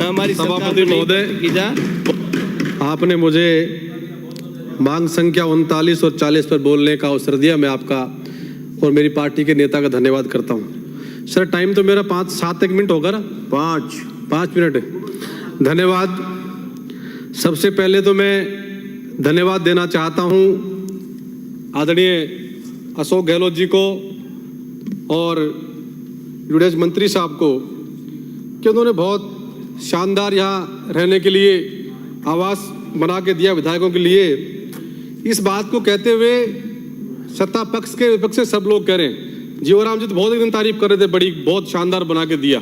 हमारी सभापति महोदय, आपने मुझे मांग संख्या 39 और 40 पर बोलने का अवसर दिया। मैं आपका और मेरी पार्टी के नेता का धन्यवाद करता हूं। सर, टाइम तो मेरा 5-7 मिनट होगा ना? 5 मिनट। धन्यवाद। सबसे पहले तो मैं धन्यवाद देना चाहता हूं आदरणीय अशोक गहलोत जी को और विदेश मंत्री साहब को कि उन्होंने बहुत शानदार यहाँ रहने के लिए आवास बना के दिया विधायकों के लिए। इस बात को कहते हुए सत्ता पक्ष के विपक्ष से सब लोग कह रहे हैं, जीवराम जी तो बहुत एक दिन तारीफ कर रहे थे, बड़ी बहुत शानदार बना के दिया,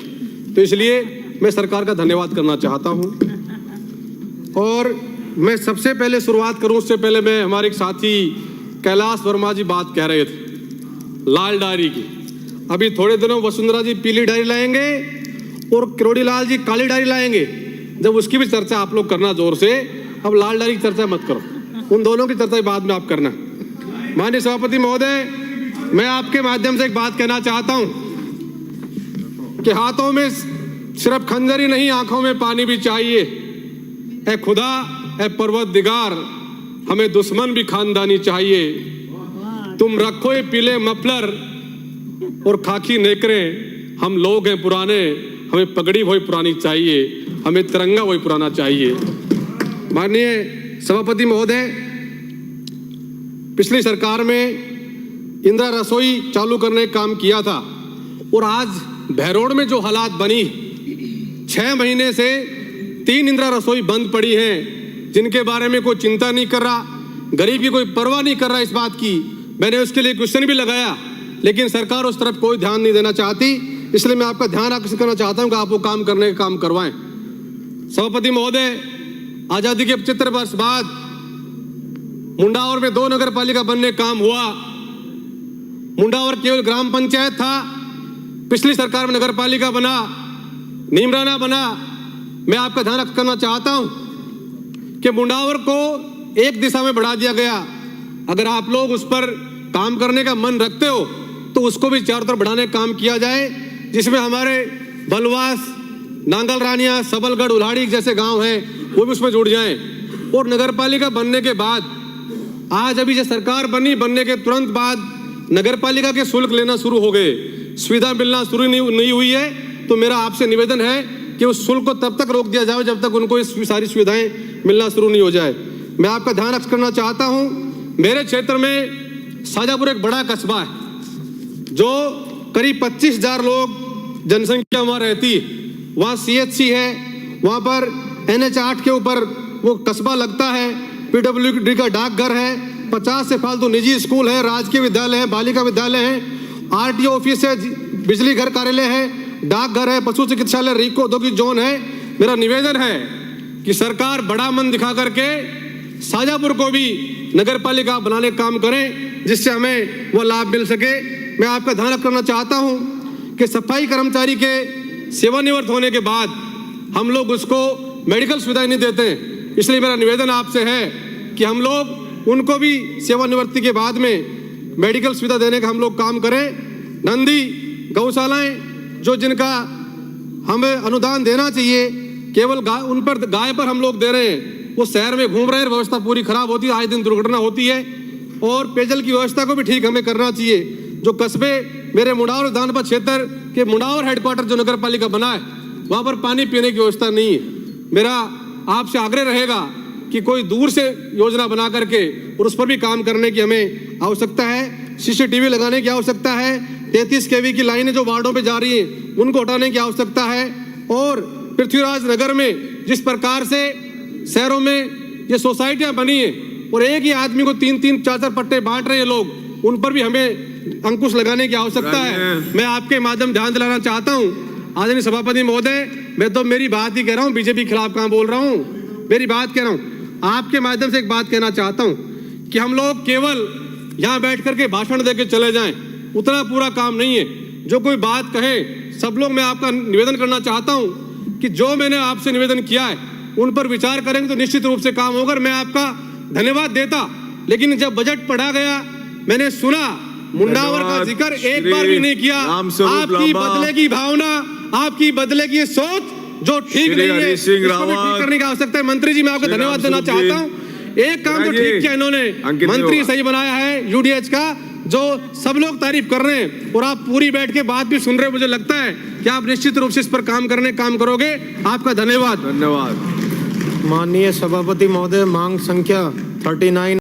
तो इसलिए मैं सरकार का धन्यवाद करना चाहता हूँ। और मैं सबसे पहले शुरुआत करूँ उससे पहले मैं हमारे एक साथी कैलाश वर्मा जी बात कह रहे थे लाल डायरी की। अभी थोड़े दिनों वसुंधरा जी पीली डायरी लाएंगे और किरोड़ी लाल जी काली डायरी लाएंगे, जब उसकी भी चर्चा आप लोग करना जोर से। अब लाल डायरी की चर्चा मत करो, उन दोनों की चर्चा बाद में आप करना। माननीय सभापति महोदय, मैं आपके माध्यम से एक बात कहना चाहता हूं कि हाथों में सिर्फ खंजर ही नहीं, आंखों में पानी भी चाहिए। ऐ खुदा, ऐ परवरदिगार, हमें दुश्मन भी खानदानी चाहिए। तुम रखो ये पीले मफलर और खाकी नेकरे, हम लोग हैं पुराने, हमें पगड़ी वही पुरानी चाहिए, हमें तिरंगा वही पुराना चाहिए। माननीय सभापति महोदय, पिछली सरकार में इंदिरा रसोई चालू करने का काम किया था और आज बहरोड में जो हालात बनी, 6 महीने से 3 इंदिरा रसोई बंद पड़ी हैं, जिनके बारे में कोई चिंता नहीं कर रहा, गरीब की कोई परवाह नहीं कर रहा इस बात की। मैंने उसके लिए क्वेश्चन भी लगाया, लेकिन सरकार उस तरफ कोई ध्यान नहीं देना चाहती। इसलिए मैं आपका ध्यान आकर्षित करना चाहता हूं कि आप वो काम करने का काम करवाएं। सभापति महोदय, आजादी के 75 वर्ष बाद मुंडावर में 2 नगर पालिका बनने काम हुआ। मुंडावर केवल ग्राम पंचायत था, पिछली सरकार में नगर पालिका बना, नीमराना बना। मैं आपका ध्यान आकर्षित करना चाहता हूं कि मुंडावर को एक दिशा में बढ़ा दिया गया। अगर आप लोग उस पर काम करने का मन रखते हो तो उसको भी चारों तरफ बढ़ाने का काम किया जाए, जिसमें हमारे बलवास, नांगल रानिया, सबलगढ़, उल्हाड़ी जैसे गांव हैं वो भी उसमें जुड़ जाएं। और नगर पालिका बनने के बाद, आज अभी जो सरकार बनने के तुरंत बाद नगर पालिका के शुल्क लेना शुरू हो गए, सुविधा मिलना शुरू नहीं हुई है। तो मेरा आपसे निवेदन है कि उस शुल्क को तब तक रोक दिया जाए जब तक उनको ये सारी सुविधाएं मिलना शुरू नहीं हो जाए। मैं आपका ध्यान रख करना चाहता हूं, मेरे क्षेत्र में शाजापुर एक बड़ा कस्बा है जो करीब 25,000 लोग जनसंख्या वहां रहती है। वहां CHC है, वहां पर NH 8 के ऊपर वो कस्बा लगता है, PWD का डाकघर है, 50 से फालतू निजी स्कूल है, राजकीय विद्यालय है, बालिका विद्यालय है, RTO ऑफिस है, बिजली घर कार्यालय है, डाकघर है, पशु चिकित्सालय, रीको औद्योगिक जोन है। मेरा निवेदन है कि सरकार बड़ा मन दिखा करके शाजापुर को भी नगर पालिका बनाने का काम करें, जिससे हमें वो लाभ मिल सके। मैं आपका ध्यान करना चाहता हूं कि सफाई कर्मचारी के सेवानिवृत्त होने के बाद हम लोग उसको मेडिकल सुविधाएं नहीं देते हैं। इसलिए मेरा निवेदन आपसे है कि हम लोग उनको भी सेवानिवृत्ति के बाद में मेडिकल सुविधा देने का हम लोग काम करें। नंदी गौशालाएं जो जिनका हमें अनुदान देना चाहिए, केवल उन पर गाय पर हम लोग दे रहे हैं, वो शहर में घूम रहे हैं, व्यवस्था पूरी खराब होती है, आए दिन दुर्घटना होती है। और पेयजल की व्यवस्था को भी ठीक हमें करना चाहिए। जो कस्बे मेरे मुंडावर विधानसभा क्षेत्र के मुंडावर हेडक्वार्टर जो नगर पालिका बना है, वहां पर पानी पीने की व्यवस्था नहीं है। मेरा आपसे आग्रह रहेगा कि कोई दूर से योजना बना करके और उस पर भी काम करने की हमें आवश्यकता है। CCTV लगाने की आवश्यकता है। 33 kV की लाइनें जो वार्डों पे जा रही हैं उनको हटाने की आवश्यकता है। और पृथ्वीराज नगर में जिस प्रकार से शहरों में ये सोसाइटियां बनी है और एक ही आदमी को 3-3, 4-4 पट्टे बांट रहे हैं लोग, उन पर भी हमें अंकुश लगाने की आवश्यकता है। मैं आपके माध्यम ध्यान दिलाना चाहता हूं आदरणीय सभापति महोदय, मैं तो मेरी बात ही कह रहा हूं, बीजेपी के खिलाफ कहां बोल रहा हूं, मेरी बात कह रहा हूं। आपके माध्यम से एक बात कहना चाहता हूं कि हम लोग केवल यहां बैठ करके भाषण देके चले जाएं, उतना पूरा काम नहीं है। जो कोई बात कहे सब लोग, मैं आपका निवेदन करना चाहता हूं कि जो मैंने आपसे निवेदन किया है उन पर विचार करेंगे तो निश्चित रूप से काम होगा। मैं आपका धन्यवाद देता, लेकिन जब बजट पढ़ा गया मैंने सुना मुंडावर का जिक्र एक बार भी नहीं किया। आपकी बदले की भावना, आपकी बदले की सोच जो ठीक श्री नहीं है हरि सिंह इसको भी ठीक रावत। करने की आवश्यकता है। मंत्री जी मैं आपको श्री धन्यवाद राम देना स्वरूप जी। चाहता हूँ। एक काम जो जी, ठीक किया इन्होंने, अंकित मंत्री होगा। सही बनाया है यूडीएच का, जो सब लोग तारीफ कर रहे हैं और आप पूरी बैठ के बात भी सुन रहे हैं। मुझे लगता है कि आप निश्चित रूप से इस पर काम करोगे। आपका धन्यवाद। धन्यवाद। माननीय सभापति महोदय, मांग संख्या 39